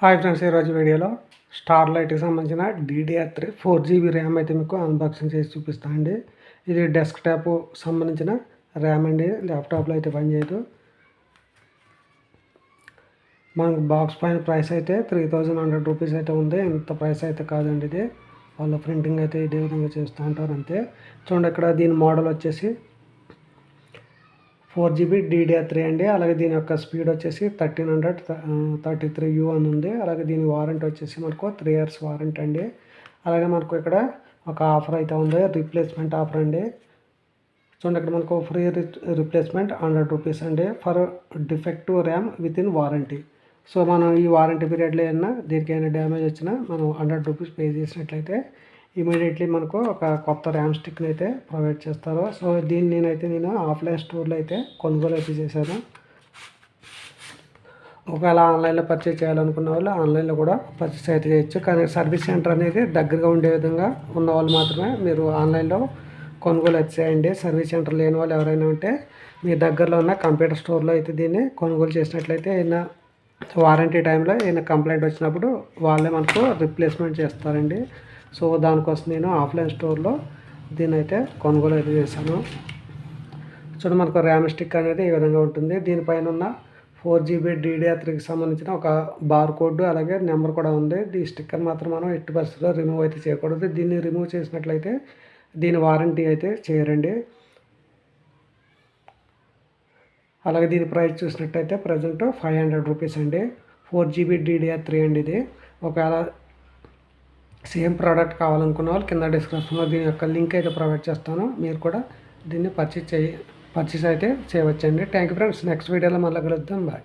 Hi friends, ఈరోజు వీడియోలో స్టార్లైట్కి సంబంధించిన DDR3 4GB ర్యామ్ అయితే మీకు అన్బాక్సింగ్ చేసి చూపిస్తానండి. ఇది డెస్క్టాప్ సంబంధించిన ర్యామ్ అండి. ల్యాప్టాప్లో అయితే పనిచేయదు. మనకు బాక్స్ పైన ప్రైస్ అయితే 3100 రూపీస్ అయితే ఉంది. ఇంత ప్రైస్ అయితే కాదండి. ఇది వాళ్ళ ప్రింటింగ్ అయితే ఇదే విధంగా చేస్తూ ఉంటారు అంతే. చూడండి, ఇక్కడ దీని మోడల్ వచ్చేసి 4GB DDR3 అండి. అలాగే దీని యొక్క స్పీడ్ వచ్చేసి 1333U అని ఉంది. అలాగే దీని వారంటీ వచ్చేసి మనకు 3 years వారంటీ అండి. అలాగే మనకు ఇక్కడ ఒక ఆఫర్ అయితే ఉంది, రీప్లేస్మెంట్ ఆఫర్ అండి. చూడండి, ఇక్కడ మనకు ఫ్రీ రీప్లేస్మెంట్ 100 రూపీస్ అండి for defective RAM with in warranty. So మనం ఈ వారంటీ పీరియడ్లో అయినా దీనికైనా డ్యామేజ్ వచ్చినా మనం 100 రూపీస్ పే చేసినట్లయితే ఇమీడియట్లీ మనకు ఒక కొత్త ర్యామ్ స్టిక్ని అయితే ప్రొవైడ్ చేస్తారు. సో దీన్ని నేను ఆఫ్లైన్ స్టోర్లో అయితే కొనుగోలు అయితే చేశాను. ఒకవేళ ఆన్లైన్లో పర్చేజ్ చేయాలనుకున్న వాళ్ళు ఆన్లైన్లో కూడా పర్చేస్ అయితే చేయొచ్చు. కానీ సర్వీస్ సెంటర్ అనేది దగ్గరగా ఉండే విధంగా ఉన్న వాళ్ళు మాత్రమే మీరు ఆన్లైన్లో కొనుగోలు అయితే చేయండి. సర్వీస్ సెంటర్ లేని వాళ్ళు ఎవరైనా ఉంటే మీ దగ్గరలో ఉన్న కంప్యూటర్ స్టోర్లో అయితే దీన్ని కొనుగోలు చేసినట్లయితే ఏదైనా వారంటీ టైంలో ఏదైనా కంప్లైంట్ వచ్చినప్పుడు వాళ్ళే మనకు రిప్లేస్మెంట్ చేస్తారండి. సో దానికోసం నేను ఆఫ్లైన్ స్టోర్లో దీన్ని అయితే కొనుగోలు అయితే చేశాను. చూడండి, మనకు ర్యామ్ స్టిక్ అనేది ఈ విధంగా ఉంటుంది. దీనిపైన ఉన్న 4GB DDR3కి సంబంధించిన ఒక బార్ కోడ్ అలాగే నెంబర్ కూడా ఉంది. ఈ స్టిక్కర్ మాత్రం మనం ఎట్టి పరిస్థితుల్లో రిమూవ్ అయితే చేయకూడదు. దీన్ని రిమూవ్ చేసినట్లయితే దీని వారంటీ అయితే చేయరండి. అలాగే దీని ప్రైస్ చూసినట్టయితే ప్రజెంట్ 500 రూపీస్ అండి. 4GB DDR3 అండి ఇది. ఒకవేళ సేమ్ ప్రోడక్ట్ కావాలనుకున్న వాళ్ళు కింద డిస్క్రిప్షన్లో దీని యొక్క లింక్ అయితే ప్రొవైడ్ చేస్తాను. మీరు కూడా దీన్ని పర్చేస్ అయితే చేయవచ్చండి. Thank you friends. నెక్స్ట్ వీడియోలో మళ్ళీ కలుద్దాం. బాయ్.